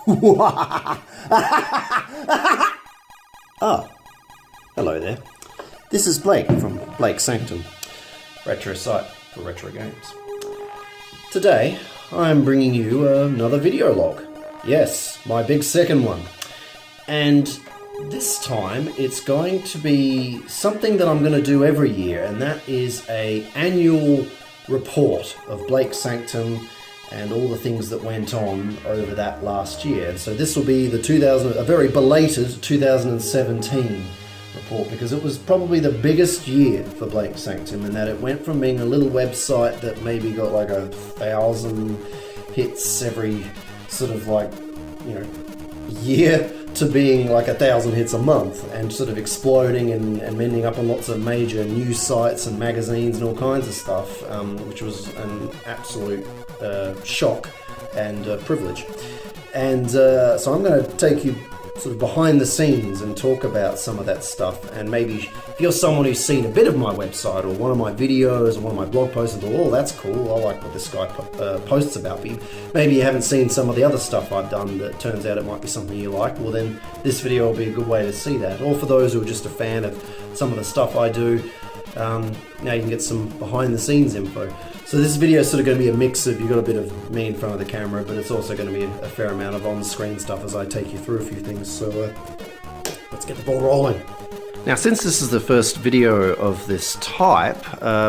Ah, hello there. This is Blake from Blake's Sanctum, retro site for retro games. Today, I'm bringing you another video log. Yes, my big second one. And this time, it's going to be something that I'm going to do every year, and that is an annual report of Blake's Sanctum and all the things that went on over that last year. And so this will be a very belated 2017 report, because it was probably the biggest year for Blake's Sanctum, in that it went from being a little website that maybe got like 1,000 hits every sort of year to being like 1,000 hits a month, and sort of exploding and ending up on lots of major news sites and magazines and all kinds of stuff, which was an absolute shock and privilege. And so I'm going to take you sort of behind the scenes and talk about some of that stuff. And maybe if you're someone who's seen a bit of my website or one of my videos or one of my blog posts and thought, oh, that's cool, I like what this guy posts about, but maybe you haven't seen some of the other stuff I've done that turns out it might be something you like, well then this video will be a good way to see that. Or for those who are just a fan of some of the stuff I do, now you can get some behind the scenes info. So this video is sort of going to be a mix of, you've got a bit of me in front of the camera, but it's also going to be a fair amount of on-screen stuff as I take you through a few things. So let's get the ball rolling. Now, since this is the first video of this type,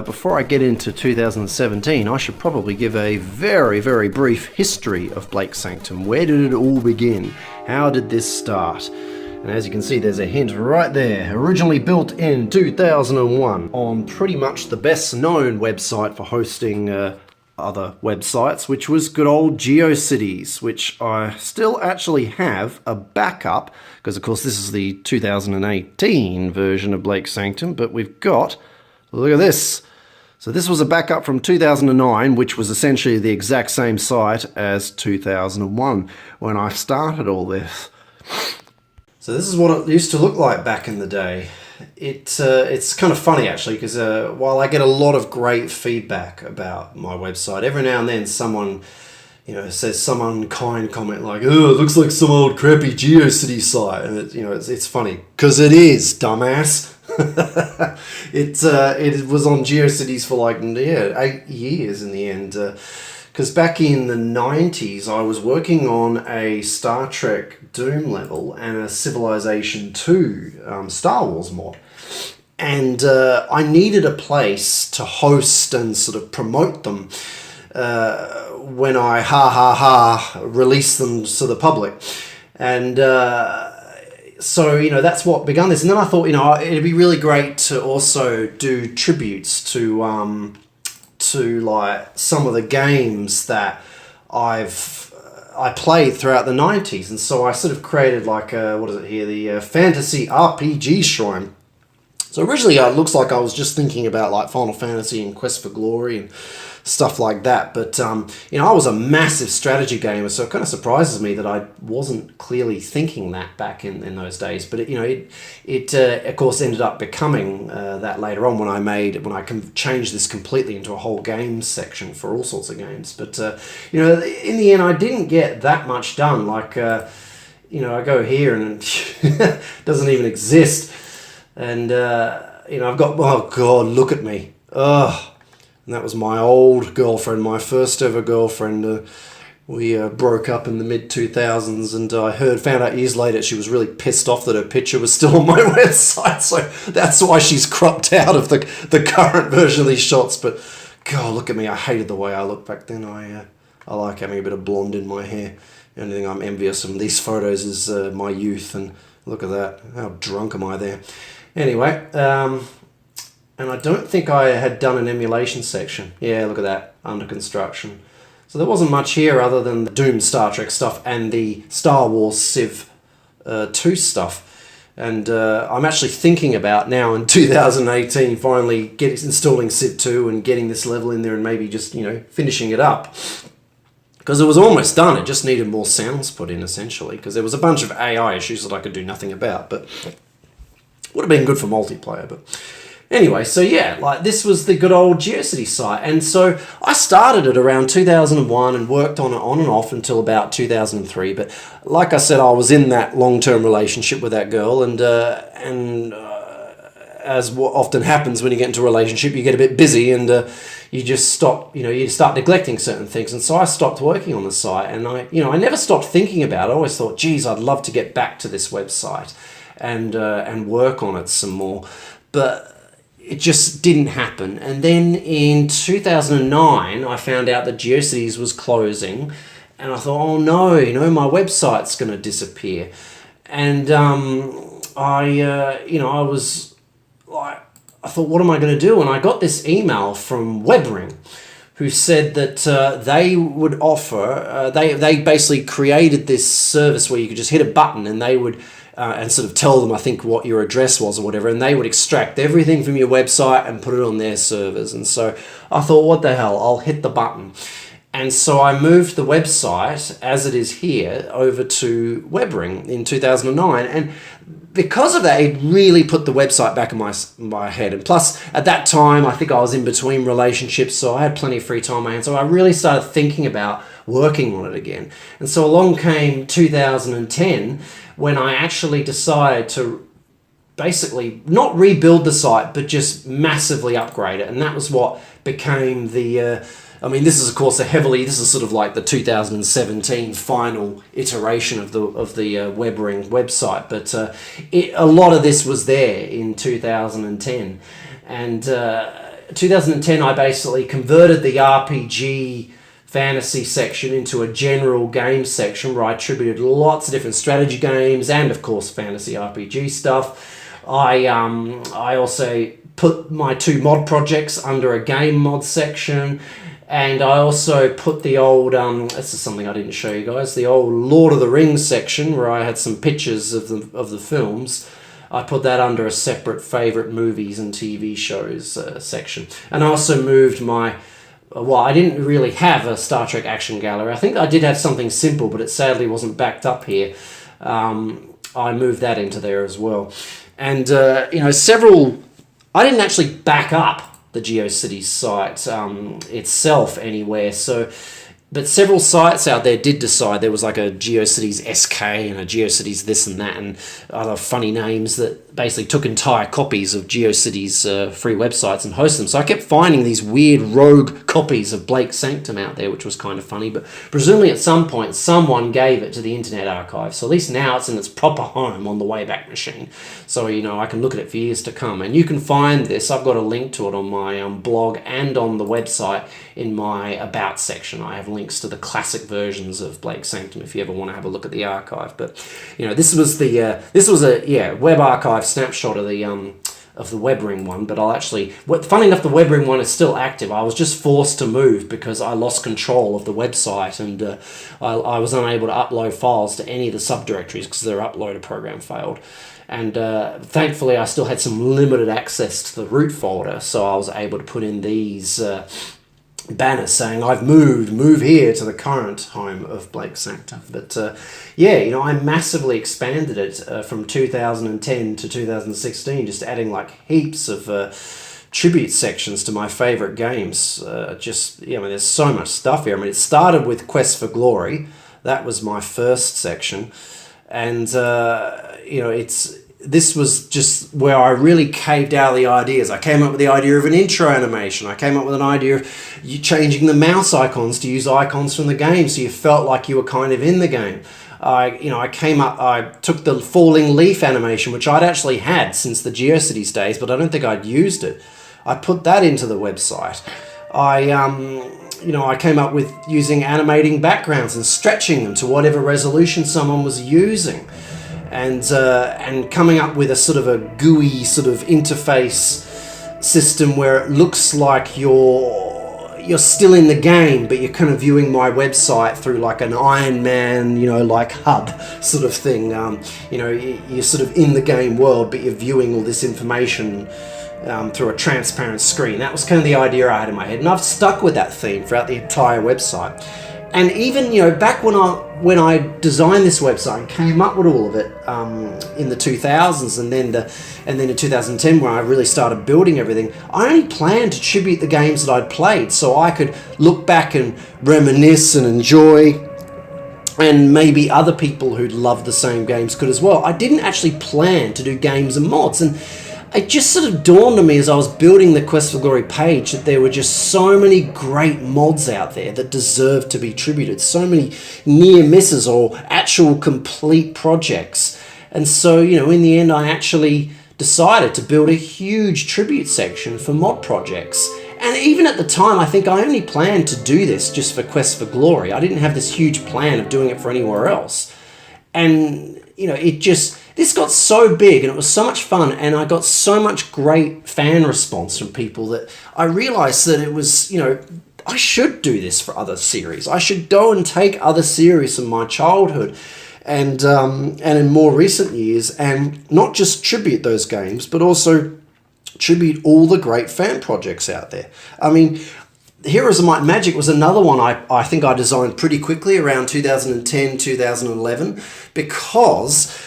before I get into 2017, I should probably give a very, very brief history of Blake's Sanctum. Where did it all begin? How did this start? And as you can see, there's a hint right there. Originally built in 2001 on pretty much the best known website for hosting other websites, which was good old Geocities, which I still actually have a backup, because of course this is the 2018 version of Blake's Sanctum, but we've got, look at this. So this was a backup from 2009, which was essentially the exact same site as 2001 when I started all this. So this is what it used to look like back in the day. It's kind of funny actually, because while I get a lot of great feedback about my website, every now and then someone, says some unkind comment like, "Oh, it looks like some old crappy GeoCities site," and it's funny because it is, dumbass. It was on GeoCities for 8 years in the end. Because back in the 90s, I was working on a Star Trek Doom level and a Civilization 2 Star Wars mod. And I needed a place to host and sort of promote them when I, released them to the public. And so, that's what began this. And then I thought, it'd be really great to also do tributes to some of the games that I played throughout the 90s, and so I sort of created the Fantasy RPG Shrine. So originally it looks like I was just thinking about Final Fantasy and Quest for Glory and stuff like that, but I was a massive strategy gamer, so it kind of surprises me that I wasn't clearly thinking that back in those days. But it of course ended up becoming that later on when I changed this completely into a whole games section for all sorts of games. But in the end I didn't get that much done. I go here and it doesn't even exist, and I've got, oh god, look at me, ugh. And that was my old girlfriend, my first ever girlfriend. We broke up in the mid-2000s, and I found out years later she was really pissed off that her picture was still on my website. So that's why she's cropped out of the current version of these shots. But god, look at me. I hated the way I looked back then. I like having a bit of blonde in my hair. The only thing I'm envious of these photos is my youth. And look at that. How drunk am I there? Anyway, and I don't think I had done an emulation section. Yeah, look at that, under construction. So there wasn't much here other than the Doom Star Trek stuff and the Star Wars Civ 2 stuff. And I'm actually thinking about now in 2018 finally installing Civ 2 and getting this level in there and maybe just, finishing it up. Because it was almost done, it just needed more sounds put in essentially, because there was a bunch of AI issues that I could do nothing about, but would have been good for multiplayer. But Anyway, so yeah, like this was the good old Geocities site. And so I started it around 2001 and worked on it on and off until about 2003. But like I said, I was in that long-term relationship with that girl, and as what often happens when you get into a relationship, you get a bit busy and you just stop, you start neglecting certain things. And so I stopped working on the site, and I never stopped thinking about it. I always thought, geez, I'd love to get back to this website and work on it some more. But it just didn't happen. And then in 2009, I found out that Geocities was closing, and I thought, oh no, my website's going to disappear. And I thought, what am I going to do? And I got this email from Webring, who said that they would offer, they basically created this service where you could just hit a button and they would, and sort of tell them, I think, what your address was or whatever, and they would extract everything from your website and put it on their servers. And so I thought, what the hell, I'll hit the button. And so I moved the website, as it is here, over to Webring in 2009. And because of that, it really put the website back in my head. And plus, at that time, I think I was in between relationships, so I had plenty of free time on my hands. So I really started thinking about working on it again. And so along came 2010, when I actually decided to basically not rebuild the site, but just massively upgrade it. And that was what became the... this is, of course, this is sort of like the 2017 final iteration of the Webring website, but a lot of this was there in 2010. And 2010, I basically converted the RPG fantasy section into a general game section where I attributed lots of different strategy games and, of course, fantasy RPG stuff. I also put my 2 mod projects under a game mod section. And I also put the old, this is something I didn't show you guys, the old Lord of the Rings section where I had some pictures of the films. I put that under a separate favourite movies and TV shows section. And I also moved I didn't really have a Star Trek action gallery. I think I did have something simple, but it sadly wasn't backed up here. I moved that into there as well. And, I didn't actually back up the Geocities site itself anywhere. But several sites out there did decide there was like a Geocities SK and a Geocities this and that and other funny names that basically took entire copies of Geocities free websites and hosted them. So I kept finding these weird rogue copies of Blake Sanctum out there, which was kind of funny. But presumably at some point someone gave it to the Internet Archive. So at least now it's in its proper home on the Wayback Machine. So, I can look at it for years to come. And you can find this. I've got a link to it on my blog and on the website in my About section. I have links to the classic versions of Blake Sanctum if you ever want to have a look at the archive. But this was a web archive snapshot of the Webring one. But funny enough, the Webring one is still active. I was just forced to move because I lost control of the website, and I was unable to upload files to any of the subdirectories because their uploader program failed. And thankfully, I still had some limited access to the root folder, so I was able to put in these banners saying I've move here to the current home of Blake Sanctum. But I massively expanded it from 2010 to 2016, just adding like heaps of tribute sections to my favorite games. There's so much stuff here. It started with Quest for Glory. That was my first section, and this was just where I really caved out the ideas. I came up with the idea of an intro animation. I came up with an idea of you changing the mouse icons to use icons from the game so you felt like you were kind of in the game. I took the falling leaf animation, which I'd actually had since the Geocities days, but I don't think I'd used it. I put that into the website. I came up with using animating backgrounds and stretching them to whatever resolution someone was using. And coming up with a sort of a GUI sort of interface system where it looks like you're still in the game, but you're kind of viewing my website through like an Iron Man, like hub sort of thing. You're sort of in the game world, but you're viewing all this information through a transparent screen. That was kind of the idea I had in my head, and I've stuck with that theme throughout the entire website. And even, you know, back when I designed this website and came up with all of it in the 2000s, and then in 2010 when I really started building everything, I only planned to tribute the games that I'd played, so I could look back and reminisce and enjoy, and maybe other people who'd love the same games could as well. I didn't actually plan to do games and mods, and it just sort of dawned on me as I was building the Quest for Glory page that there were just so many great mods out there that deserved to be tributed, so many near misses or actual complete projects. And so, you know, in the end, I actually decided to build a huge tribute section for mod projects. And even at the time, I think I only planned to do this just for Quest for Glory. I didn't have this huge plan of doing it for anywhere else. And, you know, this got so big and it was so much fun, and I got so much great fan response from people that I realized that it was, you know, I should do this for other series. I should go and take other series from my childhood and in more recent years, and not just tribute those games, but also tribute all the great fan projects out there. I mean, Heroes of Might and Magic was another one I think I designed pretty quickly around 2010, 2011, because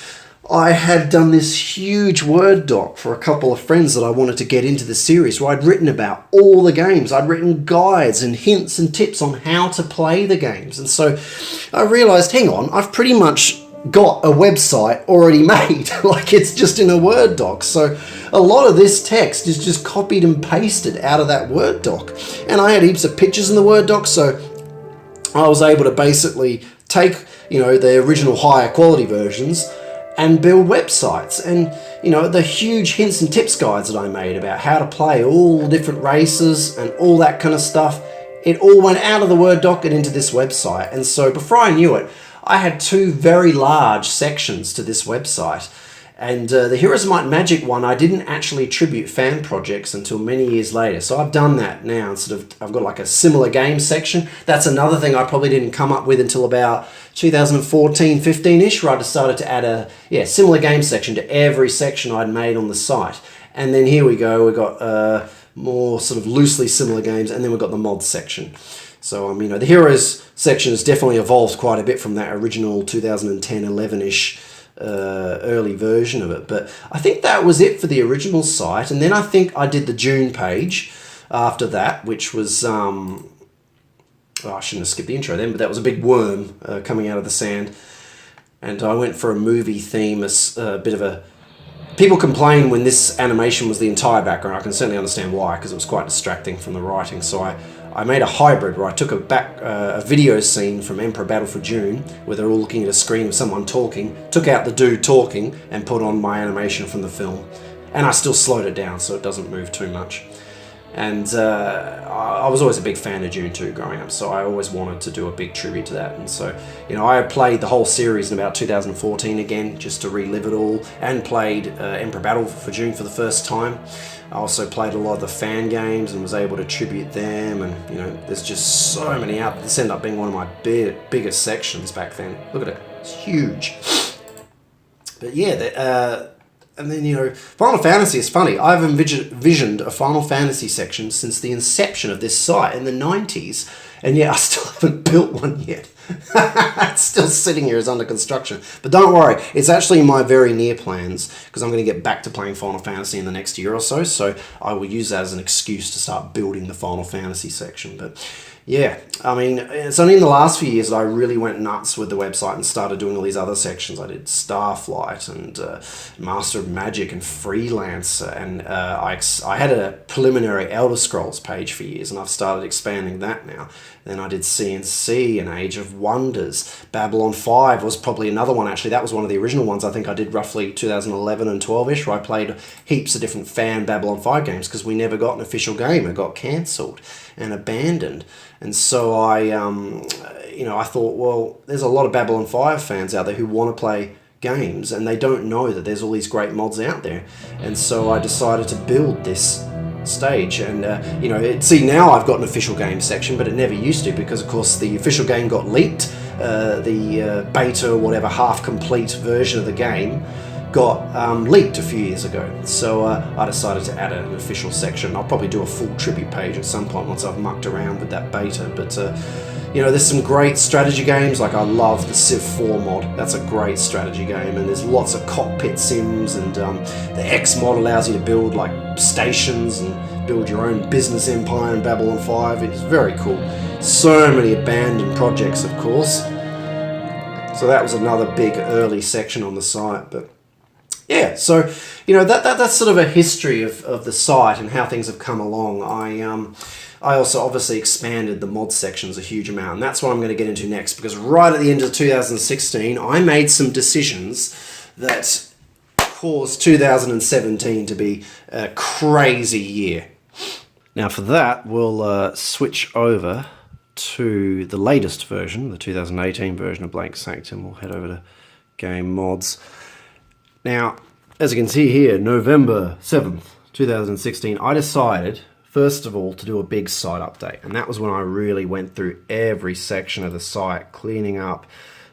I had done this huge Word doc for a couple of friends that I wanted to get into the series, where I'd written about all the games. I'd written guides and hints and tips on how to play the games. And so I realized, hang on, I've pretty much got a website already made. Like, it's just in a Word doc. So a lot of this text is just copied and pasted out of that Word doc. And I had heaps of pictures in the Word doc, so I was able to basically take, you know, the original higher quality versions and build websites. And, you know, the huge hints and tips guides that I made about how to play all different races and all that kind of stuff, it all went out of the Word doc and into this website. And so before I knew it, I had two very large sections to this website. And the Heroes of Might and Magic one, I didn't actually tribute fan projects until many years later. So I've done that now. I've got like a similar game section. That's another thing I probably didn't come up with until about 2014, 15-ish, where I decided to add a similar game section to every section I'd made on the site. And then here we go. We've got more sort of loosely similar games, and then we've got the mods section. So, you know, the Heroes section has definitely evolved quite a bit from that original 2010, 11-ish early version of it. But I think that was it for the original site. And then I think I did the June page after that, which was, I shouldn't have skipped the intro then, but that was a big worm coming out of the sand. And I went for a movie theme, a bit of a... People complain when this animation was the entire background. I can certainly understand why, because it was quite distracting from the writing. So I made a hybrid where I took a video scene from Emperor Battle for June, where they're all looking at a screen of someone talking, took out the dude talking, and put on my animation from the film. And I still slowed it down so it doesn't move too much. And I was always a big fan of Dune 2 growing up, so I always wanted to do a big tribute to that. And so, you know, I played the whole series in about 2014 again, just to relive it all, and played Emperor Battle for June for the first time. I also played a lot of the fan games and was able to tribute them, and, you know, there's just so many out there. This ended up being one of my biggest sections back then. Look at it, it's huge. But yeah, and then, you know, Final Fantasy is funny. I've envisioned a Final Fantasy section since the inception of this site in the 90s, and yet I still haven't built one yet. It's still sitting here as under construction. But don't worry, it's actually in my very near plans, because I'm going to get back to playing Final Fantasy in the next year or so, so I will use that as an excuse to start building the Final Fantasy section. But yeah, I mean, it's only in the last few years that I really went nuts with the website and started doing all these other sections. I did Starflight and Master of Magic and Freelance, and I had a preliminary Elder Scrolls page for years, and I've started expanding that now. Then I did CNC and Age of Wonders. Babylon 5 was probably another one, actually. That was one of the original ones I think I did roughly 2011 and 12-ish, where I played heaps of different fan Babylon 5 games, because we never got an official game. It got cancelled and abandoned. And so I thought, well, there's a lot of Babylon 5 fans out there who want to play games, and they don't know that there's all these great mods out there. And so I decided to build this stage, and see, now I've got an official game section, but it never used to, because of course the official game got leaked. The beta or whatever half complete version of the game got leaked a few years ago, so I decided to add an official section. I'll probably do a full tribute page at some point once I've mucked around with that beta, but You know, there's some great strategy games, like I love the Civ 4 mod. That's a great strategy game, and there's lots of cockpit sims, and the X mod allows you to build like stations and build your own business empire in Babylon 5. It's very cool. So many abandoned projects, of course. So that was another big early section on the site, but yeah, so, you know, that's sort of a history of the site and how things have come along. I also obviously expanded the mod sections a huge amount, and that's what I'm going to get into next, because right at the end of 2016, I made some decisions that caused 2017 to be a crazy year. Now for that, we'll switch over to the latest version, the 2018 version of Blank Sanctum. We'll head over to Game Mods. Now, as you can see here, November 7th, 2016, I decided, first of all, to do a big site update. And that was when I really went through every section of the site, cleaning up,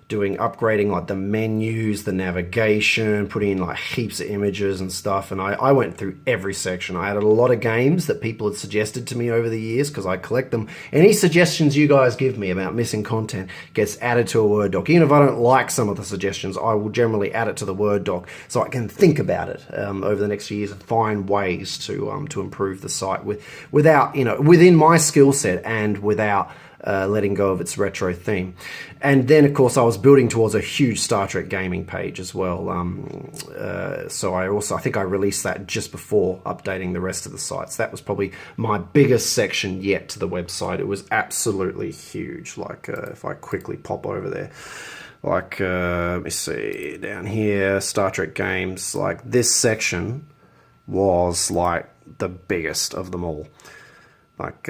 upgrading like the menus, the navigation, putting in like heaps of images and stuff. And I went through every section. I added a lot of games that people had suggested to me over the years, because I collect them. Any suggestions you guys give me about missing content gets added to a Word doc. Even if I don't like some of the suggestions, I will generally add it to the Word doc so I can think about it over the next few years and find ways to improve the site without, you know, within my skill set and without letting go of its retro theme. And then, of course, I was building towards a huge Star Trek gaming page as well. So I think I released that just before updating the rest of the sites. That was probably my biggest section yet to the website. It was absolutely huge. Like, if I quickly pop over there, like, let me see, down here, Star Trek games, like this section was like the biggest of them all. Like,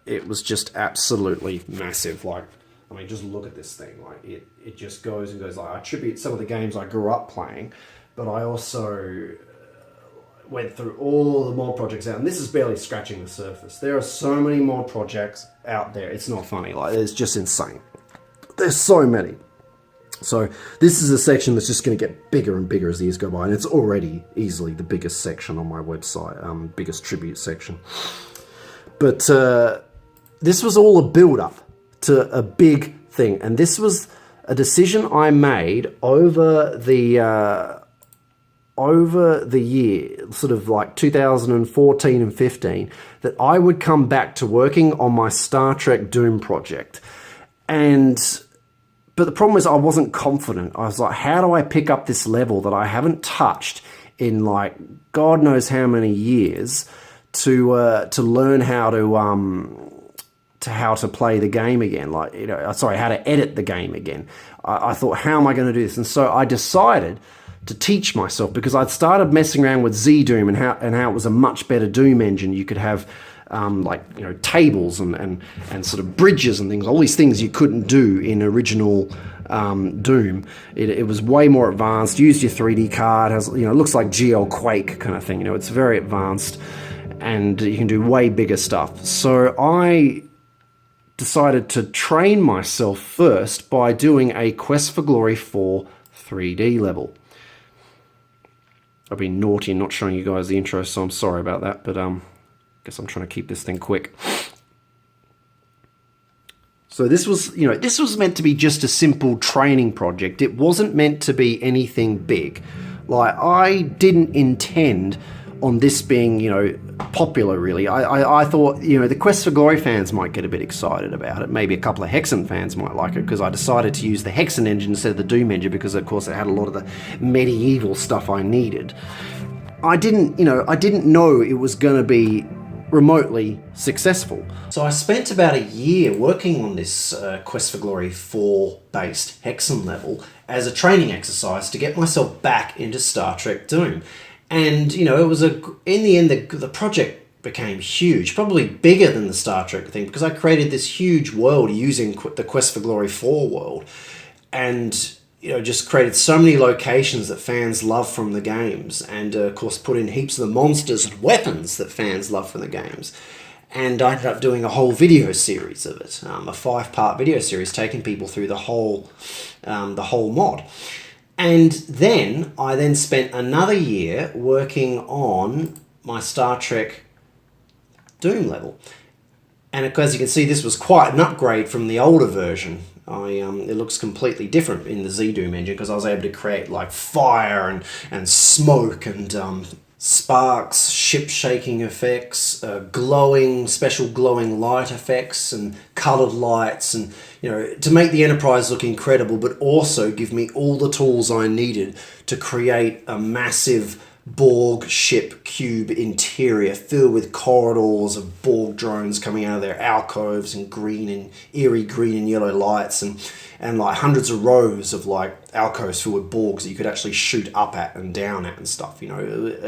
it was just absolutely massive. Like, I mean, just look at this thing. Like, it just goes and goes. Like, I attribute some of the games I grew up playing, but I also went through all the mod projects out, and this is barely scratching the surface. There are so many mod projects out there. It's not funny. Like, it's just insane. There's so many. So this is a section that's just going to get bigger and bigger as the years go by, and it's already easily the biggest section on my website, biggest tribute section. But this was all a build-up to a big thing, and this was a decision I made over the year, sort of like 2014 and 15, that I would come back to working on my Star Trek Doom project. But the problem is I wasn't confident. I was like, how do I pick up this level that I haven't touched in like God knows how many years to learn how to play the game again, like, you know, sorry, how to edit the game again. I thought, how am I going to do this? And so I decided to teach myself, because I'd started messing around with Z Doom and how it was a much better Doom engine. You could have like, you know, tables and sort of bridges and things, all these things you couldn't do in original Doom. It was way more advanced. Used your 3D card, has, you know, it looks like GL Quake kind of thing. You know, it's very advanced, and you can do way bigger stuff. So I decided to train myself first by doing a Quest for Glory 4 3D level. I've been naughty and not showing you guys the intro, so I'm sorry about that, but guess I'm trying to keep this thing quick. So this was, you know, this was meant to be just a simple training project. It wasn't meant to be anything big. Like, I didn't intend on this being, you know, popular, really. I thought, you know, the Quest for Glory fans might get a bit excited about it. Maybe a couple of Hexen fans might like it, because I decided to use the Hexen engine instead of the Doom engine, because, of course, it had a lot of the medieval stuff I needed. I didn't know it was going to be remotely successful. So I spent about a year working on this Quest for Glory 4 based Hexen level as a training exercise to get myself back into Star Trek Doom. And, you know, it was in the end, the project became huge, probably bigger than the Star Trek thing, because I created this huge world using the Quest for Glory 4 world, and, you know, just created so many locations that fans love from the games, and of course put in heaps of the monsters and weapons that fans love from the games. And I ended up doing a whole video series of it, a 5-part video series taking people through the whole mod. And then I spent another year working on my Star Trek Doom level. And as you can see, this was quite an upgrade from the older version. It looks completely different in the ST Doom engine because I was able to create like fire and smoke and sparks, ship shaking effects, special glowing light effects and colored lights, and to make the Enterprise look incredible, but also give me all the tools I needed to create a massive Borg ship cube interior filled with corridors of Borg drones coming out of their alcoves and eerie green and yellow lights, and like hundreds of rows of like alcoves filled with Borgs that you could actually shoot up at and down at and stuff,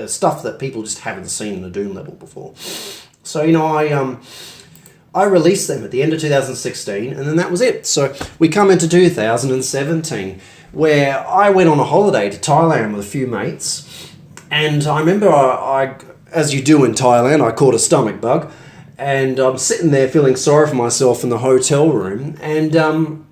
stuff that people just haven't seen in a Doom level before. So I released them at the end of 2016, and then that was it. So we come into 2017, where I went on a holiday to Thailand with a few mates. And I remember, I, as you do in Thailand, I caught a stomach bug, and I'm sitting there feeling sorry for myself in the hotel room, and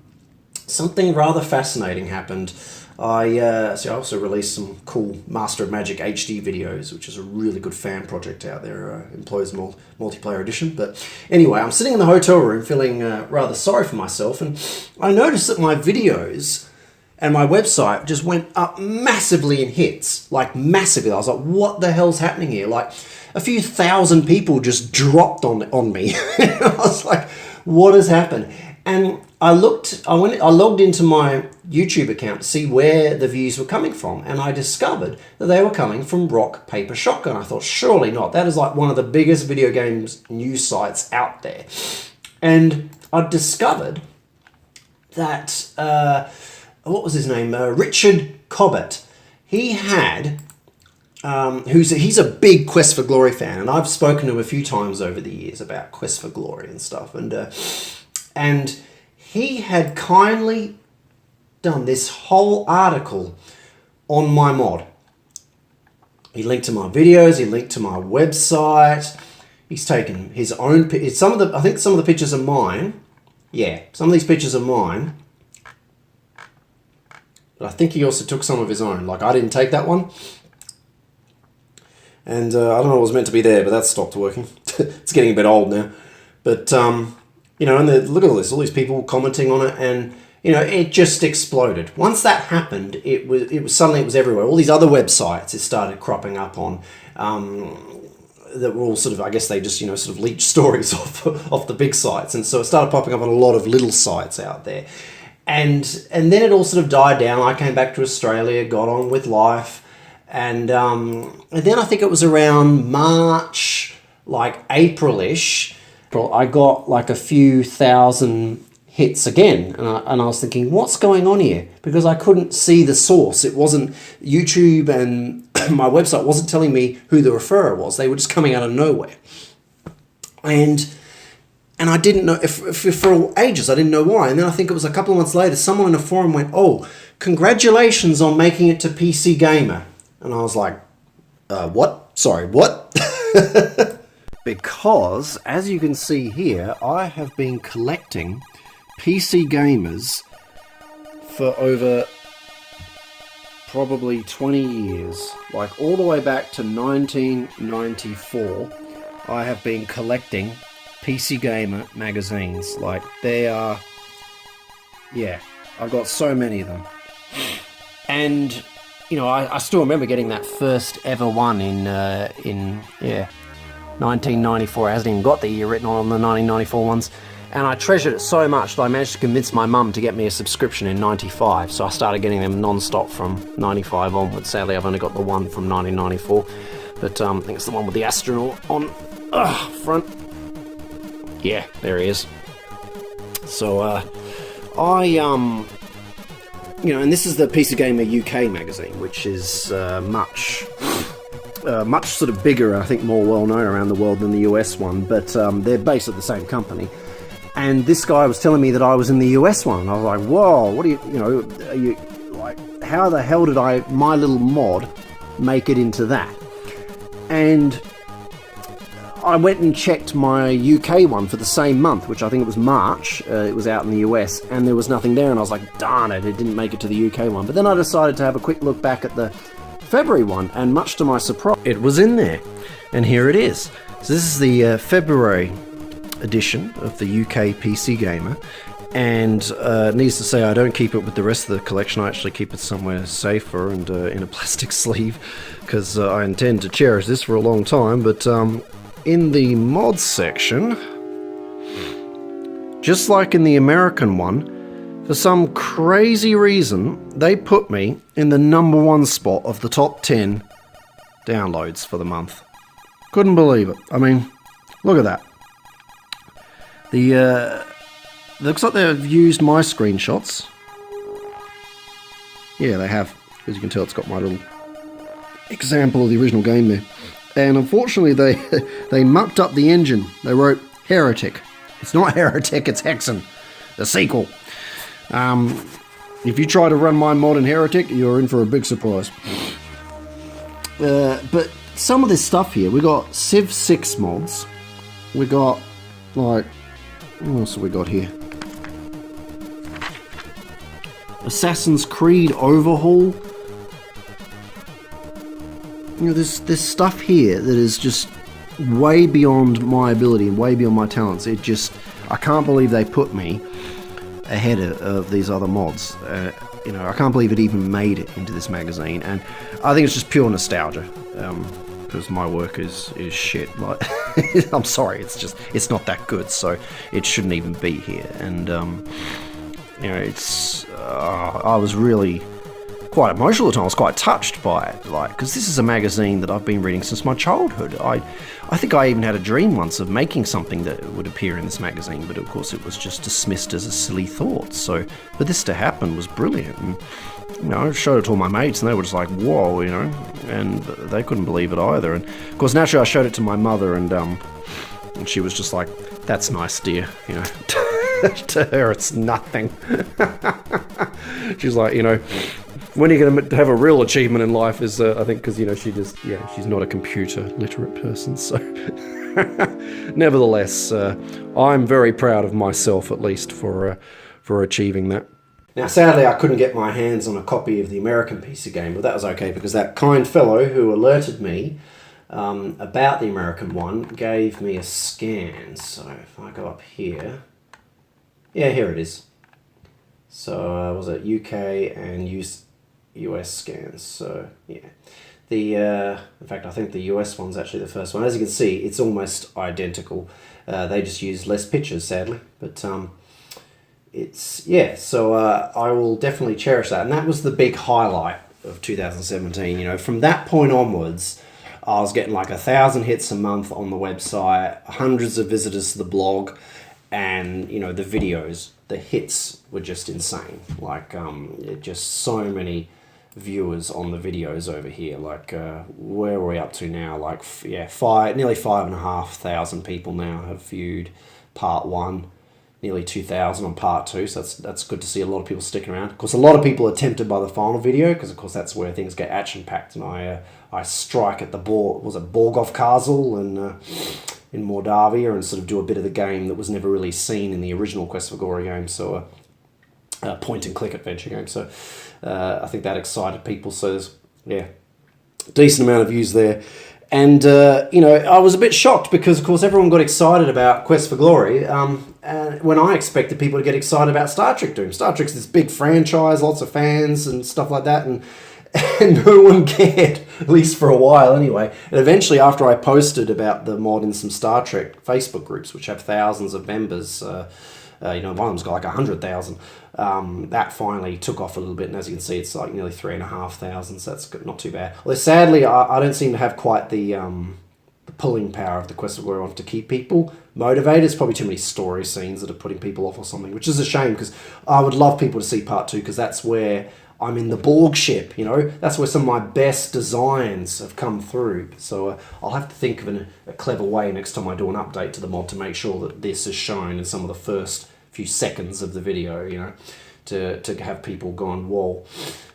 something rather fascinating happened. I also released some cool Master of Magic HD videos, which is a really good fan project out there, Employees Multiplayer Edition. But anyway, I'm sitting in the hotel room feeling rather sorry for myself, and I noticed that my videos and my website just went up massively in hits, like massively. I was like, what the hell's happening here? Like a few thousand people just dropped on me. I was like, what has happened? And I logged into my YouTube account to see where the views were coming from, and I discovered that they were coming from Rock Paper Shotgun. I thought, surely not. That is like one of the biggest video games news sites out there. And I discovered that what was his name? Richard Cobbett. He had, he's a big Quest for Glory fan, and I've spoken to him a few times over the years about Quest for Glory and stuff, and he had kindly done this whole article on my mod. He linked to my videos, he linked to my website, he's taken his own, I think some of the pictures are mine. Yeah, some of these pictures are mine. But I think he also took some of his own. Like, I didn't take that one. And I don't know what was meant to be there, but that stopped working. It's getting a bit old now. But, and look at all this, all these people commenting on it, and, it just exploded. Once that happened, it was suddenly everywhere. All these other websites it started cropping up on, that were all sort of, I guess they just, sort of leech stories off the big sites. And so it started popping up on a lot of little sites out there. And then it all sort of died down. I came back to Australia, got on with life, and then I think it was around March, like April-ish, I got like a few thousand hits again, and I was thinking, what's going on here? Because I couldn't see the source. It wasn't YouTube, and my website wasn't telling me who the referrer was. They were just coming out of nowhere, and I didn't know, for ages, I didn't know why. And then I think it was a couple of months later, someone in a forum went, oh, congratulations on making it to PC Gamer. And I was like, what? Sorry, what? Because, as you can see here, I have been collecting PC Gamers for over probably 20 years. Like, all the way back to 1994, I have been collecting PC Gamer magazines. Like, they are, yeah, I've got so many of them. And, I still remember getting that first ever one in 1994. It hasn't even got the year written on the 1994 ones. And I treasured it so much that I managed to convince my mum to get me a subscription in 95. So I started getting them non-stop from 95 onwards. Sadly, I've only got the one from 1994. But I think it's the one with the astronaut on front. Yeah, there he is. So, and this is the PC Gamer UK magazine, which is much sort of bigger, I think more well-known around the world than the US one, but they're based at the same company. And this guy was telling me that I was in the US one. I was like, whoa, what are you like, how the hell did my little mod make it into that? And I went and checked my UK one for the same month, which I think it was March. It was out in the US, and there was nothing there, and I was like, darn it, it didn't make it to the UK one. But then I decided to have a quick look back at the February one, and much to my surprise, it was in there. And here it is. So this is the February edition of the UK PC Gamer. And needless to say, I don't keep it with the rest of the collection. I actually keep it somewhere safer and in a plastic sleeve, because I intend to cherish this for a long time. But in the mods section, just like in the American one, for some crazy reason, they put me in the #1 spot of the top 10 downloads for the month. Couldn't believe it. I mean, look at that. Looks like they've used my screenshots. Yeah, they have. As you can tell, it's got my little example of the original game there. And unfortunately, they mucked up the engine. They wrote Heretic. It's not Heretic, it's Hexen, the sequel. If you try to run my mod in Heretic, you're in for a big surprise. But some of this stuff here, we got Civ 6 mods. We got, like, what else have we got here? Assassin's Creed Overhaul. You know, there's stuff here that is just way beyond my ability and way beyond my talents. I can't believe they put me ahead of these other mods. You know, I can't believe it even made it into this magazine, and I think it's just pure nostalgia, because my work is shit. Like, I'm sorry, it's not that good, so it shouldn't even be here. And you know, I was really quite emotional at the time. I was quite touched by it, like, because this is a magazine that I've been reading since my childhood. I think I even had a dream once of making something that would appear in this magazine, but of course it was just dismissed as a silly thought. So for this to happen was brilliant. And, you know, I showed it to all my mates, and they were just like, whoa, you know, and they couldn't believe it either. And of course, naturally, I showed it to my mother, and she was just like, that's nice, dear, you know. To her, it's nothing. She's like, you know, when are you going to have a real achievement in life is, I think, because, you know, she's not a computer literate person, so. Nevertheless, I'm very proud of myself, at least, for achieving that. Now, sadly, I couldn't get my hands on a copy of the American PC game, but that was okay, because that kind fellow who alerted me about the American one gave me a scan. So if I go up here, yeah, here it is. So was it UK and US scans? So yeah, in fact, I think the US one's actually the first one. As you can see, it's almost identical. They just use less pictures, sadly, but so I will definitely cherish that. And that was the big highlight of 2017. You know, from that point onwards, I was getting like 1,000 hits a month on the website, hundreds of visitors to the blog, and, you know, the videos, the hits were just insane. Like, just so many viewers on the videos over here. Like, where are we up to now? Like, nearly 5,500 people now have viewed part 1. Nearly 2,000 on part 2, so that's good to see a lot of people sticking around. Of course, a lot of people are tempted by the final video, because of course that's where things get action-packed, and I strike at the Borgov Castle and in Moldavia, and sort of do a bit of the game that was never really seen in the original Quest for Glory game, so a point-and-click adventure game. So I think that excited people. So there's, yeah, decent amount of views there. And, you know, I was a bit shocked because, of course, everyone got excited about Quest for Glory when I expected people to get excited about Star Trek Doom. Star Trek's this big franchise, lots of fans and stuff like that, and no one cared, at least for a while anyway. And eventually, after I posted about the mod in some Star Trek Facebook groups, which have thousands of members, you know, one of them's got like 100,000. That finally took off a little bit, and as you can see, it's like nearly 3,500. So that's not too bad. Although sadly, I don't seem to have quite the pulling power of the Quest of Glory on to keep people motivated. It's probably too many story scenes that are putting people off or something, which is a shame, because I would love people to see part 2, because that's where I'm in the Borg ship, you know. That's where some of my best designs have come through. So I'll have to think of a clever way next time I do an update to the mod to make sure that this is shown in some of the first few seconds of the video, you know, to have people gone, whoa.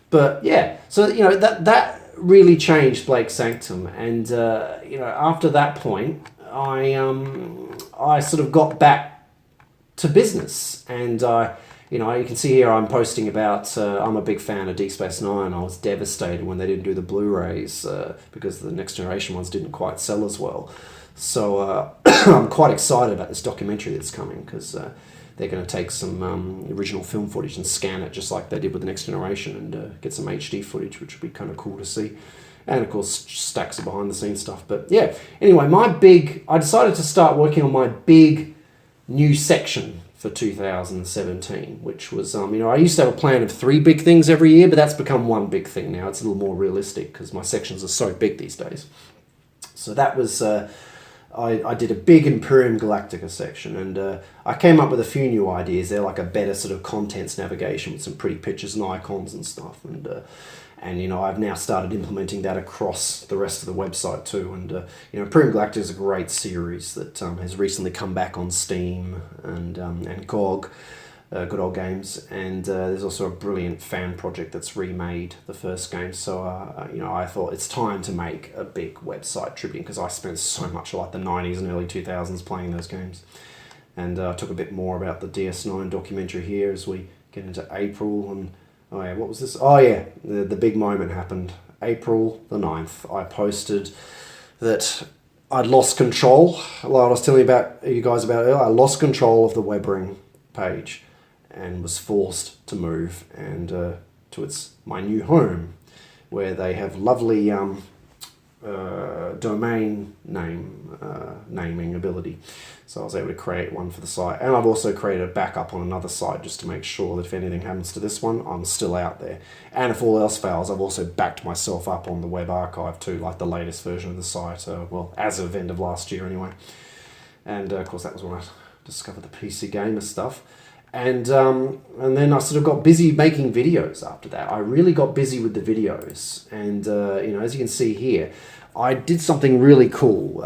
But yeah, so, you know, that really changed Blake Sanctum. And, you know, after that point, I sort of got back to business, and you know, you can see here I'm posting about, I'm a big fan of Deep Space Nine. I was devastated when they didn't do the Blu-rays because the next generation ones didn't quite sell as well. So I'm quite excited about this documentary that's coming, because they're going to take some original film footage and scan it just like they did with the next generation, and get some HD footage, which would be kind of cool to see. And of course, stacks of behind the scenes stuff. But yeah, anyway, I decided to start working on my big new section for 2017, which was, you know, I used to have a plan of 3 big things every year, but that's become 1 big thing now. It's a little more realistic because my sections are so big these days. So that was, I did a big Imperium Galactica section, and I came up with a few new ideas. They're like a better sort of contents navigation with some pretty pictures and icons and stuff. And you know, I've now started implementing that across the rest of the website too. And you know, Imperium Galactica is a great series that has recently come back on Steam and GOG, Good Old Games. And there's also a brilliant fan project that's remade the first game. So you know, I thought it's time to make a big website tribute, because I spent so much like the 90s and early 2000s playing those games. And I talk a bit more about the DS9 documentary here as we get into April. And oh yeah, what was this? Oh yeah, the big moment happened. April the 9th, I posted that I'd lost control. Like I was telling you guys about earlier, I lost control of the Webring page and was forced to move and to my new home, where they have lovely domain naming ability. So I was able to create one for the site, and I've also created a backup on another site just to make sure that if anything happens to this one, I'm still out there. And if all else fails, I've also backed myself up on the web archive too, like the latest version of the site, well, as of end of last year anyway. And of course that was when I discovered the PC Gamer stuff. And then I sort of got busy making videos after that. I really got busy with the videos. And, you know, as you can see here, I did something really cool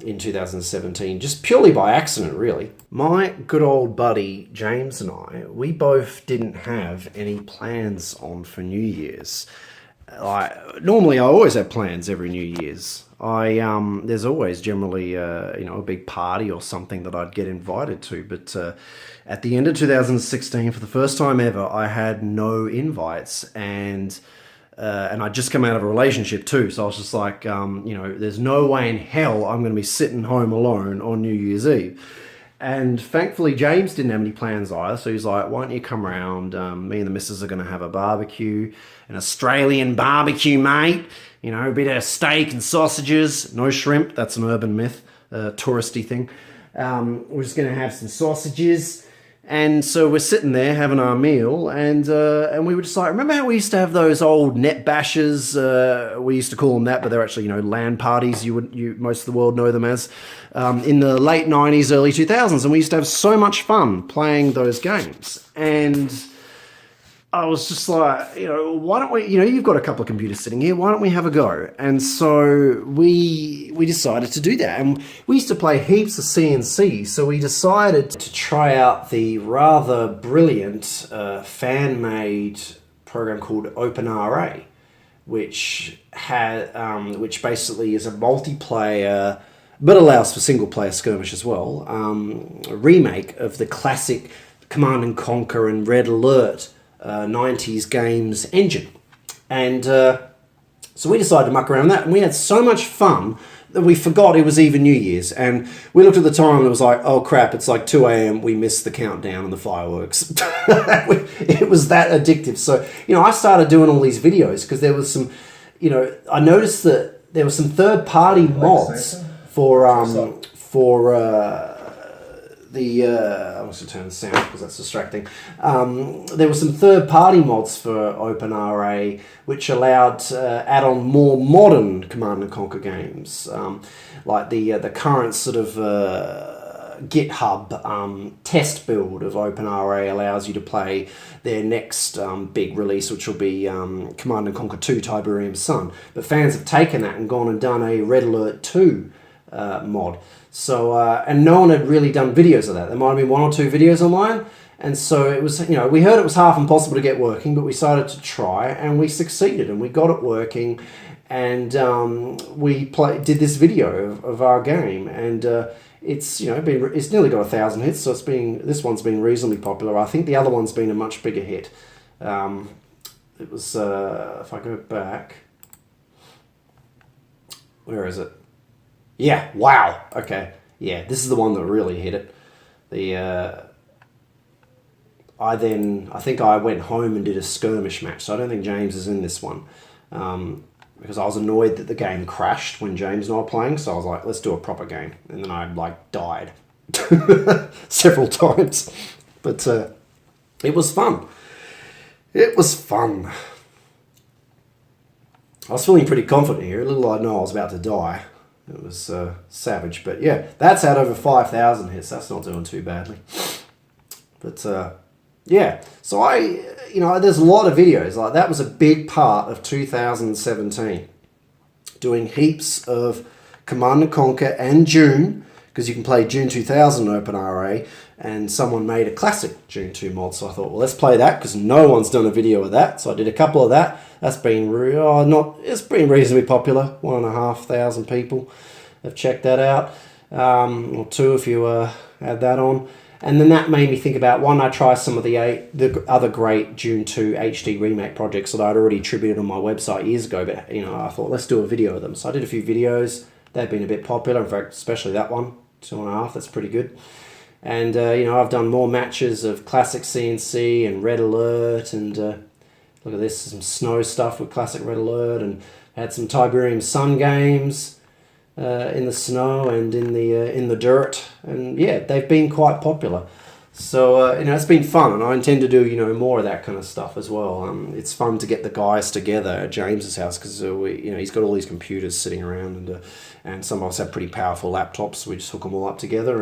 in 2017, just purely by accident, really. My good old buddy James and we both didn't have any plans on for New Year's. Normally I always have plans every New Year's. There's always generally you know, a big party or something that I'd get invited to, but at the end of 2016, for the first time ever, I had no invites, and I'd just come out of a relationship too, so I was just like, you know, there's no way in hell I'm going to be sitting home alone on New Year's Eve. And thankfully, James didn't have any plans either, so he's like, why don't you come around? Me and the missus are going to have a barbecue, an Australian barbecue, mate. You know, a bit of steak and sausages, no shrimp, that's an urban myth, touristy thing. We're just going to have some sausages. And so we're sitting there having our meal, and we were just like, remember how we used to have those old net bashers? We used to call them that, but they're actually, you know, LAN parties. Most of the world know them as in the late 90s, early 2000s, and we used to have so much fun playing those games. And I was just like, you know, why don't we, you know, you've got a couple of computers sitting here, why don't we have a go? And so we decided to do that. And we used to play heaps of CNC, so we decided to try out the rather brilliant fan-made program called OpenRA, which basically is a multiplayer, but allows for single-player skirmish as well, a remake of the classic Command & Conquer and Red Alert 90s games engine. And so we decided to muck around with that, and we had so much fun that we forgot it was even New Year's. And we looked at the time and it was like, oh crap, it's like 2 a.m. we missed the countdown and the fireworks. It was that addictive. So, you know, I started doing all these videos because there was some, you know, I noticed that there were some third-party mods for I want to turn the sound because that's distracting. There were some third-party mods for OpenRA which allowed add on more modern Command & Conquer games, like the current sort of GitHub test build of OpenRA allows you to play their next big release, which will be Command & Conquer 2 Tiberium Sun. But fans have taken that and gone and done a Red Alert 2 mod. So, and no one had really done videos of that. There might have been 1 or 2 videos online. And so it was, you know, we heard it was half impossible to get working, but we decided to try, and we succeeded, and we got it working. And we did this video of our game. And it's it's nearly got 1,000 hits, so this one's been reasonably popular. I think the other one's been a much bigger hit. It was if I go back, where is it? Yeah, wow. Okay, yeah, this is the one that really hit it. I think I went home and did a skirmish match, so I don't think James is in this one. Because I was annoyed that the game crashed when James and I were playing, so I was like, let's do a proper game. And then I died several times. But it was fun. It was fun. I was feeling pretty confident here. Little I know I was about to die. It was savage. But yeah, that's had over 5,000 hits. That's not doing too badly. But yeah, so there's a lot of videos. Like, that was a big part of 2017. Doing heaps of Command & Conquer and Dune, because you can play Dune 2000 OpenRA, and someone made a classic Dune 2 mod. So I thought, well, let's play that, because no one's done a video of that. So I did a couple of that. That's been it's been reasonably popular. 1,500 people have checked that out, or 2 if you add that on. And then that made me think about, why don't I try some of the other great Dune 2 HD remake projects that I'd already attributed on my website years ago, but I thought, let's do a video of them. So I did a few videos. They've been a bit popular, in fact, especially that one, 2.5, that's pretty good. And I've done more matches of classic CNC and Red Alert, and look at this, some snow stuff with classic Red Alert, and had some Tiberium Sun games in the snow and in the dirt, and yeah, they've been quite popular. So it's been fun, and I intend to do more of that kind of stuff as well. It's fun to get the guys together at James's house, because he's got all these computers sitting around, and some of us have pretty powerful laptops. So we just hook them all up together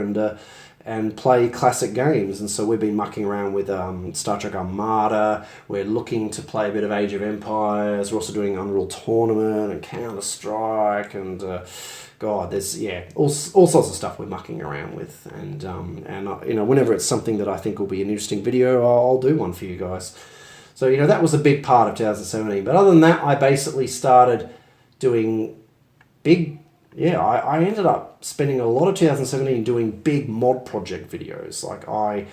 and play classic games. And so we've been mucking around with Star Trek Armada. We're looking to play a bit of Age of Empires. We're also doing Unreal Tournament and Counter-Strike, and there's all sorts of stuff we're mucking around with. And whenever it's something that I think will be an interesting video, I'll do one for you guys. So that was a big part of 2017. But other than that, I basically started doing big. Yeah, I ended up spending a lot of 2017 doing big mod project videos. Like, I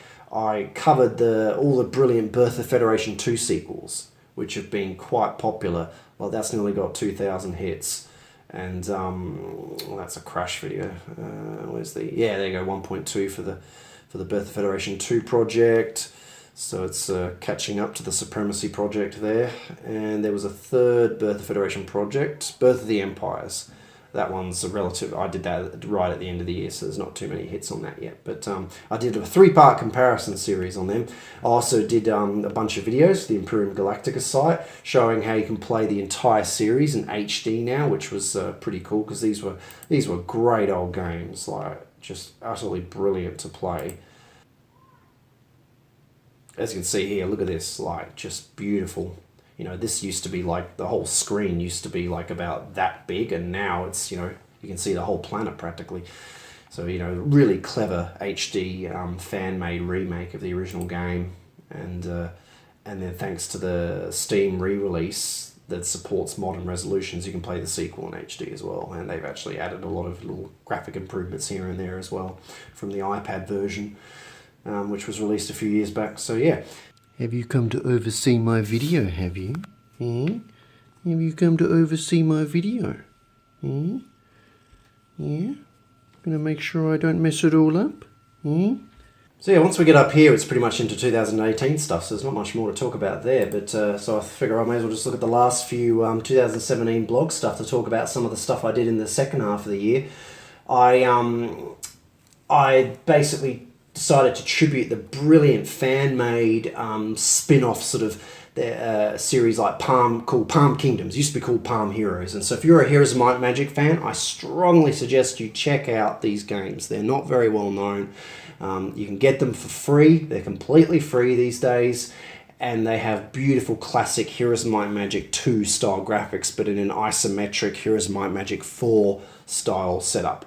covered all the brilliant Birth of Federation 2 sequels, which have been quite popular. Well, that's nearly got 2,000 hits. And that's a crash video. There you go, 1.2 for the Birth of Federation 2 project. So it's catching up to the Supremacy project there. And there was a third Birth of Federation project, Birth of the Empires. That one's a relative. I did that right at the end of the year, so there's not too many hits on that yet. But I did a 3-part comparison series on them. I also did a bunch of videos for the Imperium Galactica site, showing how you can play the entire series in HD now, which was pretty cool, because these were great old games, like just utterly brilliant to play. As you can see here, look at this, like just beautiful. This used to be like, the whole screen used to be like about that big, and now it's, you can see the whole planet practically. So, really clever HD fan-made remake of the original game. And then thanks to the Steam re-release that supports modern resolutions, you can play the sequel in HD as well. And they've actually added a lot of little graphic improvements here and there as well from the iPad version, which was released a few years back. So yeah. Have you come to oversee my video, have you? Have you come to oversee my video? Yeah? Gonna make sure I don't mess it all up? So yeah, once we get up here, it's pretty much into 2018 stuff, so there's not much more to talk about there. But so I figure I may as well just look at the last few 2017 blog stuff to talk about some of the stuff I did in the second half of the year. I basically decided to tribute the brilliant fan-made spin-off sort of series like called Palm Kingdoms. It used to be called Palm Heroes. And so if you're a Heroes of Might and Magic fan, I strongly suggest you check out these games. They're not very well known. You can get them for free. They're completely free these days. And they have beautiful classic Heroes of Might and Magic 2 style graphics, but in an isometric Heroes of Might and Magic 4 style setup.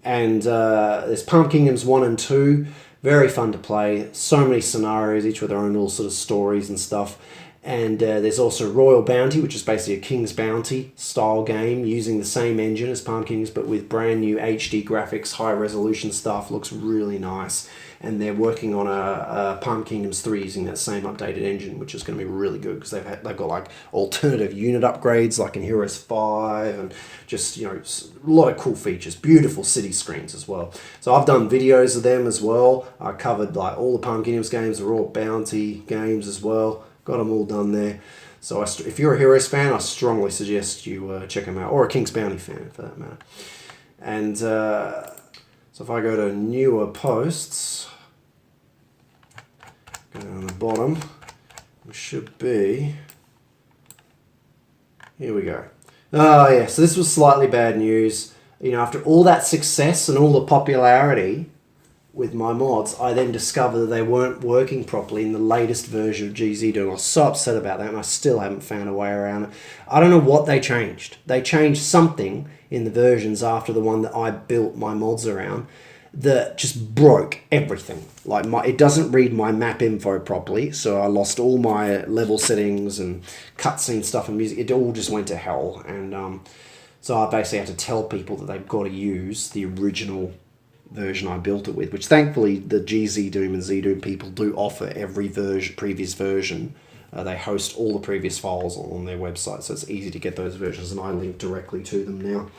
And there's Palm Kingdoms 1 and 2, very fun to play, so many scenarios, each with their own little sort of stories and stuff. And there's also Royal Bounty, which is basically a King's Bounty style game using the same engine as Palm Kings, but with brand new HD graphics, high resolution stuff. Looks really nice. And they're working on a Palm Kingdoms 3 using that same updated engine, which is going to be really good because they've got like alternative unit upgrades like in Heroes 5 and just, you know, a lot of cool features. Beautiful city screens as well. So I've done videos of them as well. I covered like all the Palm Kingdoms games, the Royal Bounty games as well. Got them all done there. So if you're a Heroes fan, I strongly suggest you check them out, or a King's Bounty fan for that matter. And so if I go to newer posts, go down the bottom, we should be, here we go. Oh yeah, so this was slightly bad news. You know, after all that success and all the popularity with my mods, I then discovered that they weren't working properly in the latest version of GZ Doom. I was so upset about that, and I still haven't found a way around it. I don't know what they changed. They changed something in the versions after the one that I built my mods around that just broke everything. Like it doesn't read my map info properly, so I lost all my level settings and cutscene stuff and music. It all just went to hell, and so I basically had to tell people that they've got to use the original version I built it with, which thankfully the GZ Doom and Z Doom people do offer every previous version. They host all the previous files on their website, so it's easy to get those versions, and I link directly to them now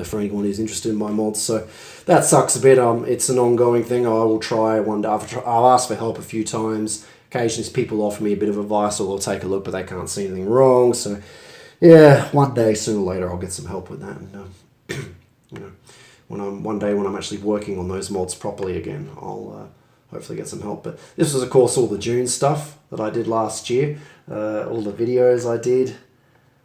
for anyone who's interested in my mods. So that sucks a bit. It's an ongoing thing. I will try one day. I've asked for help a few times. Occasionally people offer me a bit of advice, or they'll take a look, but they can't see anything wrong. So yeah, one day sooner or later I'll get some help with that, and you know, one day when I'm actually working on those mods properly again, I'll hopefully get some help. But this was, of course, all the June stuff that I did last year, all the videos I did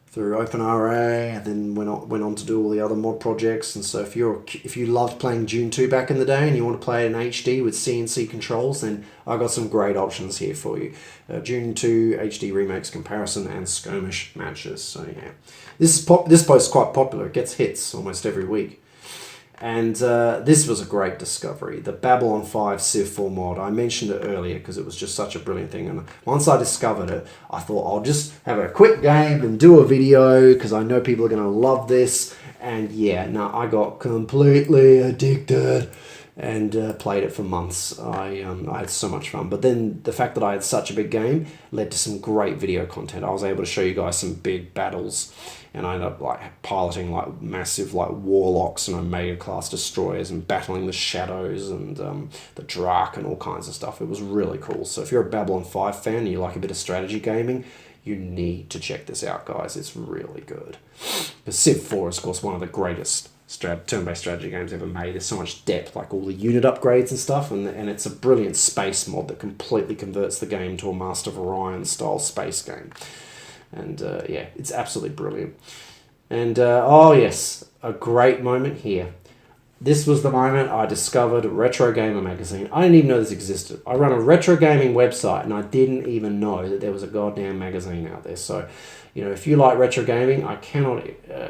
through OpenRA, and then went on to do all the other mod projects. And so if you loved playing June 2 back in the day and you want to play it in HD with CNC controls, then I got some great options here for you. June 2 HD remakes comparison and skirmish matches. So yeah, this post is quite popular. It gets hits almost every week. And this was a great discovery, the Babylon 5 Civ 4 mod. I mentioned it earlier because it was just such a brilliant thing. And once I discovered it, I thought I'll just have a quick game and do a video because I know people are going to love this. And yeah, no, I got completely addicted and played it for months. I had so much fun. But then the fact that I had such a big game led to some great video content. I was able to show you guys some big battles, and I ended up like piloting like massive like warlocks and Omega class destroyers and battling the shadows and the Drakh and all kinds of stuff. It was really cool. So if you're a Babylon 5 fan and you like a bit of strategy gaming, you need to check this out, guys. It's really good. The Civ 4 is, of course, one of the greatest turn-based strategy games ever made. There's so much depth, like all the unit upgrades and stuff, and it's a brilliant space mod that completely converts the game to a Master of Orion style space game. And yeah, it's absolutely brilliant. And oh yes, a great moment here. This was the moment I discovered Retro Gamer magazine. I didn't even know this existed. I run a retro gaming website and I didn't even know that there was a goddamn magazine out there. So, you know, if you like retro gaming, I cannot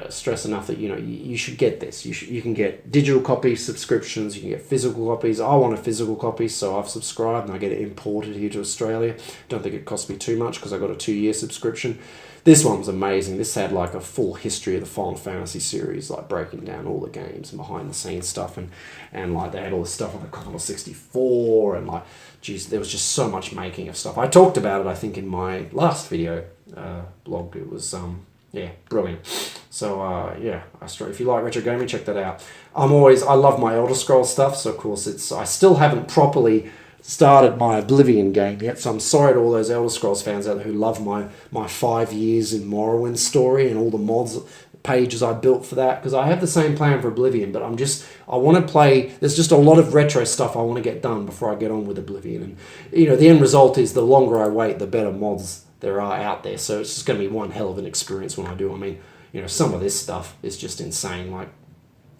stress enough that, you know, you should get this. You can get digital copy subscriptions, you can get physical copies. I want a physical copy, so I've subscribed and I get it imported here to Australia. Don't think it cost me too much because I got a 2-year subscription. This one was amazing. This had like a full history of the Final Fantasy series, like breaking down all the games and behind the scenes stuff, and like they had all this stuff on the Commodore 64, and like, geez, there was just so much making of stuff. I talked about it, I think, in my last video blog. It was yeah, brilliant. So yeah, if you like retro gaming, check that out. I love my Elder Scrolls stuff, so of course I still haven't properly started my Oblivion game yet, so I'm sorry to all those Elder Scrolls fans out there who love my 5 years in Morrowind story and all the mods pages I built for that, because I have the same plan for Oblivion, but I want to play, there's just a lot of retro stuff I want to get done before I get on with Oblivion, and you know, the end result is the longer I wait, the better mods there are out there, so it's just going to be one hell of an experience when I do. I mean, you know, some of this stuff is just insane, like,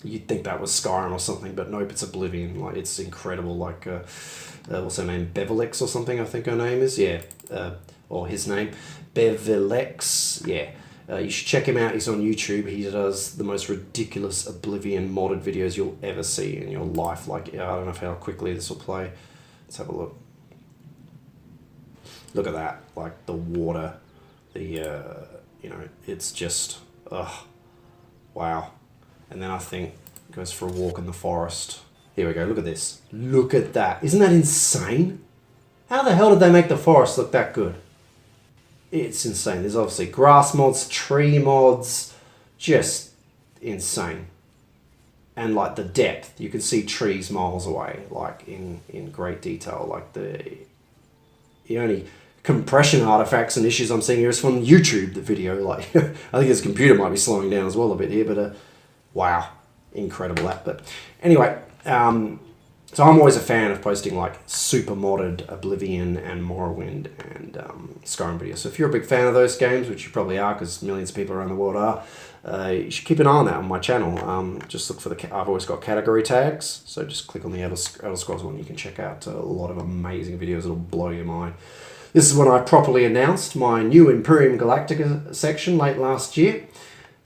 you'd think that was Skyrim or something, but nope, it's Oblivion. Like, it's incredible. Like, what's her name? Bevelix or something, I think her name is. Yeah, or his name. Bevelix, yeah. You should check him out. He's on YouTube. He does the most ridiculous Oblivion modded videos you'll ever see in your life. Like, I don't know how quickly this will play. Let's have a look. look at that, like the water, the, you know, it's just, wow. And then I think goes for a walk in the forest. Here we go, look at this. Look at that. Isn't that insane? How the hell did they make the forest look that good? It's insane. There's obviously grass mods, tree mods, just insane. And like the depth, you can see trees miles away, like in great detail. Like the only compression artifacts and issues I'm seeing here is from YouTube, the video. Like I think his computer might be slowing down as well a bit here, but wow, incredible that. But anyway, so I'm always a fan of posting like super modded Oblivion and Morrowind and Skyrim videos. So if you're a big fan of those games, which you probably are because millions of people around the world are, you should keep an eye on that on my channel. Just look for I've always got category tags, so just click on the Elder Scrolls one. You can check out a lot of amazing videos that'll blow your mind. This is when I properly announced my new Imperium Galactica section late last year,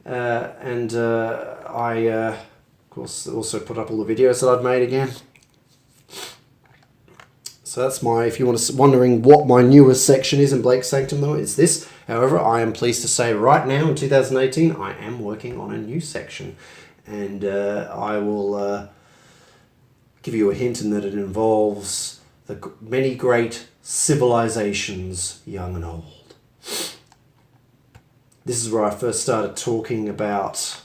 and I of course also put up all the videos that I've made again. So that's my, if you want to, wondering what my newest section is in Blake's Sanctum though, it's this. However, I am pleased to say right now in 2018, I am working on a new section. And I will give you a hint in that it involves the many great civilizations, young and old. This is where I first started talking about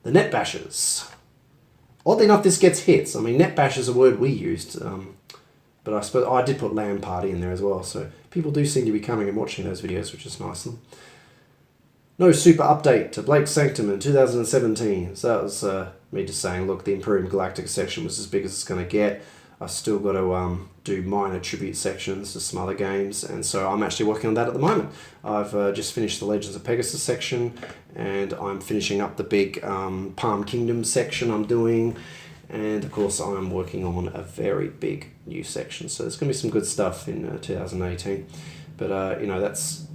the net bashers. Oddly enough, this gets hits. I mean, net bash is a word we used. But I suppose I did put LAN party in there as well, so people do seem to be coming and watching those videos, which is nice of them. No super update to Blake's Sanctum in 2017. So that was me just saying, look, the Imperium Galactica section was as big as it's going to get. I've still got to do minor tribute sections to some other games, and so I'm actually working on that at the moment. I've just finished the Legends of Pegasus section, and I'm finishing up the big Palm Kingdom section I'm doing. And of course, I'm working on a very big new section, so there's going to be some good stuff in 2018. But you know, that's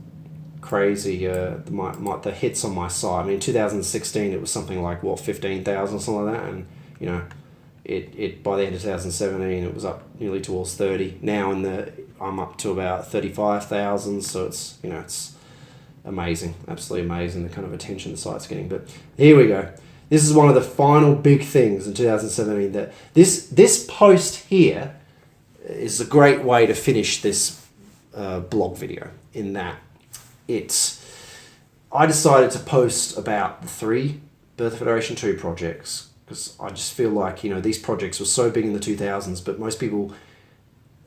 crazy. The hits on my side. I mean, in 2016 it was something like what 15,000 or something like that, and you know, it by the end of 2017 it was up nearly towards 30. Now I'm up to about 35,000. So it's, you know, it's amazing, absolutely amazing the kind of attention the site's getting. But here we go. This is one of the final big things in 2017. That this post here is a great way to finish this blog video. In that, I decided to post about the 3 Birth of Federation 2 projects because I just feel like, you know, these projects were so big in the 2000s, but most people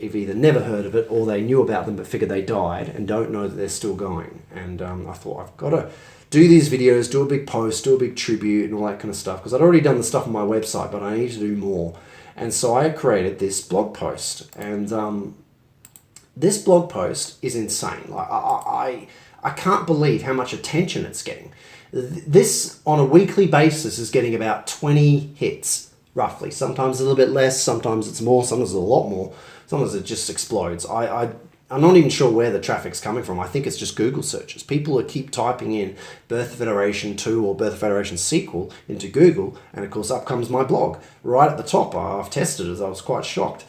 have either never heard of it or they knew about them but figured they died and don't know that they're still going. And I thought I've got to do these videos, do a big post, do a big tribute and all that kind of stuff, because I'd already done the stuff on my website, but I need to do more. And so I created this blog post, and this blog post is insane. Like I can't believe how much attention it's getting. This on a weekly basis is getting about 20 hits roughly. Sometimes a little bit less, sometimes it's more, sometimes a lot more, sometimes it just explodes. I'm not even sure where the traffic's coming from. I think it's just Google searches. People keep typing in Birth of Federation 2 or Birth of Federation sequel into Google, and of course up comes my blog right at the top. I've tested it. I was quite shocked,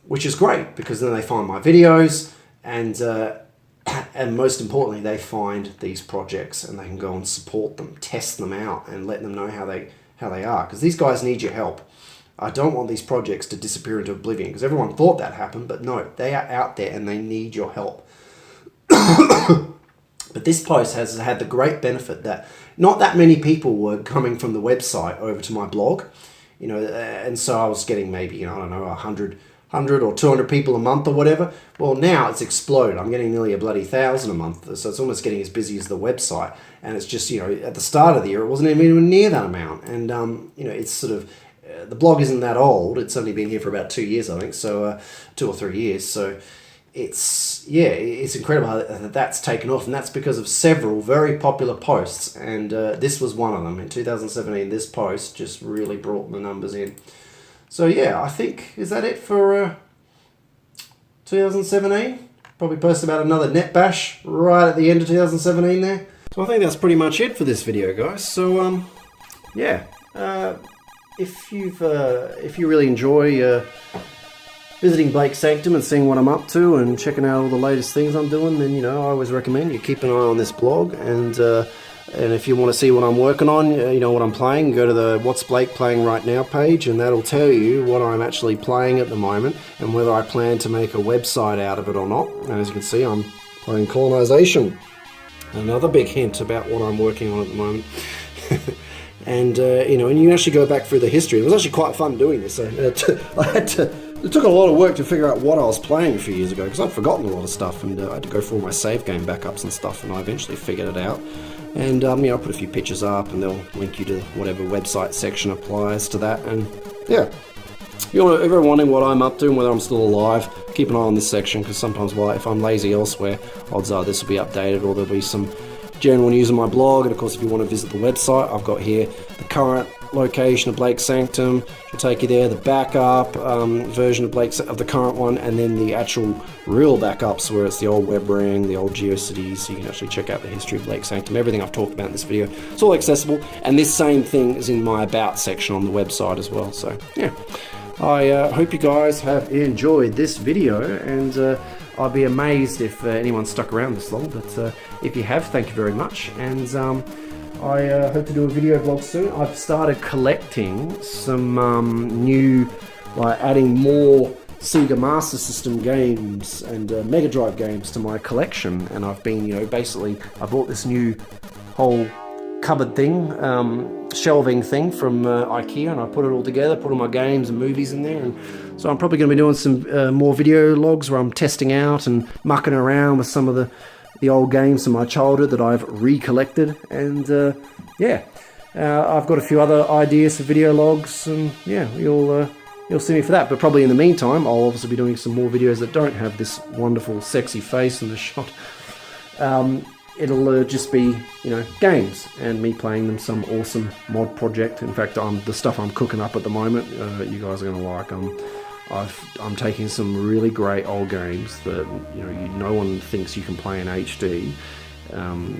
which is great because then they find my videos, and most importantly, they find these projects and they can go and support them, test them out, and let them know how they are, because these guys need your help. I don't want these projects to disappear into oblivion, because everyone thought that happened, but no, they are out there and they need your help. But this post has had the great benefit that not that many people were coming from the website over to my blog, you know, and so I was getting maybe, you know, I don't know, 100 or 200 people a month or whatever. Well, now it's exploded. I'm getting nearly a bloody 1,000 a month, so it's almost getting as busy as the website. And it's just, you know, at the start of the year, it wasn't even near that amount. And, you know, it's sort of, the blog isn't that old. It's only been here for about 2 years, I think, so 2 or 3 years. So it's, yeah, it's incredible how that's taken off, and that's because of several very popular posts, and this was one of them. In 2017, this post just really brought the numbers in. So yeah, I think, is that it for 2017? Probably post about another net bash right at the end of 2017 there. So I think that's pretty much it for this video, guys. So yeah, if you really enjoy visiting Blake's Sanctum and seeing what I'm up to and checking out all the latest things I'm doing, then, you know, I always recommend you keep an eye on this blog. And if you want to see what I'm working on, you know, what I'm playing, go to the What's Blake Playing Right Now page, and that'll tell you what I'm actually playing at the moment and whether I plan to make a website out of it or not. And as you can see, I'm playing Colonization. Another big hint about what I'm working on at the moment. And, you know, and you can actually go back through the history. It was actually quite fun doing this. It took a lot of work to figure out what I was playing a few years ago, because I'd forgotten a lot of stuff, and I had to go through all my save game backups and stuff, and I eventually figured it out. And, you know, I'll put a few pictures up, and they'll link you to whatever website section applies to that. And, yeah, if you're ever wondering what I'm up to and whether I'm still alive, keep an eye on this section, because sometimes, well, if I'm lazy elsewhere, odds are this will be updated, or there'll be some general news on my blog. And, of course, if you want to visit the website, I've got here the current location of Blake's Sanctum, which will take you there, the backup version of of the current one, and then the actual real backups where it's the old Webring, the old Geocities, so you can actually check out the history of Blake's Sanctum. Everything I've talked about in this video, it's all accessible, and this same thing is in my About section on the website as well. So yeah, I hope you guys have enjoyed this video, and I'd be amazed if anyone stuck around this long, but if you have, thank you very much. And I hope to do a video vlog soon. I've started collecting some new, like adding more Sega Master System games and Mega Drive games to my collection. And I've been, you know, basically, I bought this new whole cupboard thing, shelving thing from IKEA, and I put it all together, put all my games and movies in there. And so I'm probably going to be doing some more video logs where I'm testing out and mucking around with some of the old games from my childhood that I've recollected. And yeah, I've got a few other ideas for video logs, and yeah, you'll see me for that. But probably in the meantime, I'll obviously be doing some more videos that don't have this wonderful sexy face in the shot. It'll just be, you know, games and me playing them, some awesome mod project. In fact, the stuff I'm cooking up at the moment, you guys are going to like. I'm taking some really great old games that, you know, no one thinks you can play in HD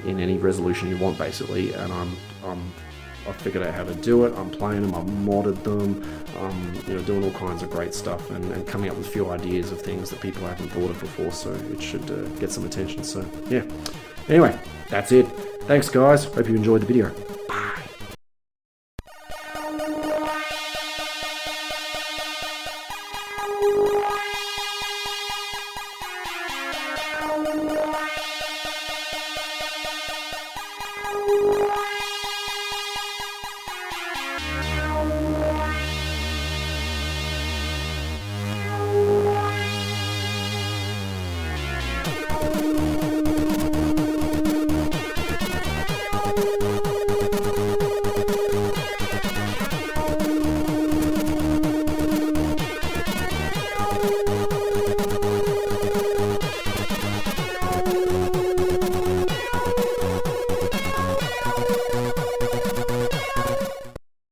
in any resolution you want, basically. And I've figured out how to do it. I'm playing them. I've modded them. You know, doing all kinds of great stuff, and coming up with a few ideas of things that people haven't thought of before. So it should get some attention. So yeah. Anyway, that's it. Thanks, guys. Hope you enjoyed the video. Bye.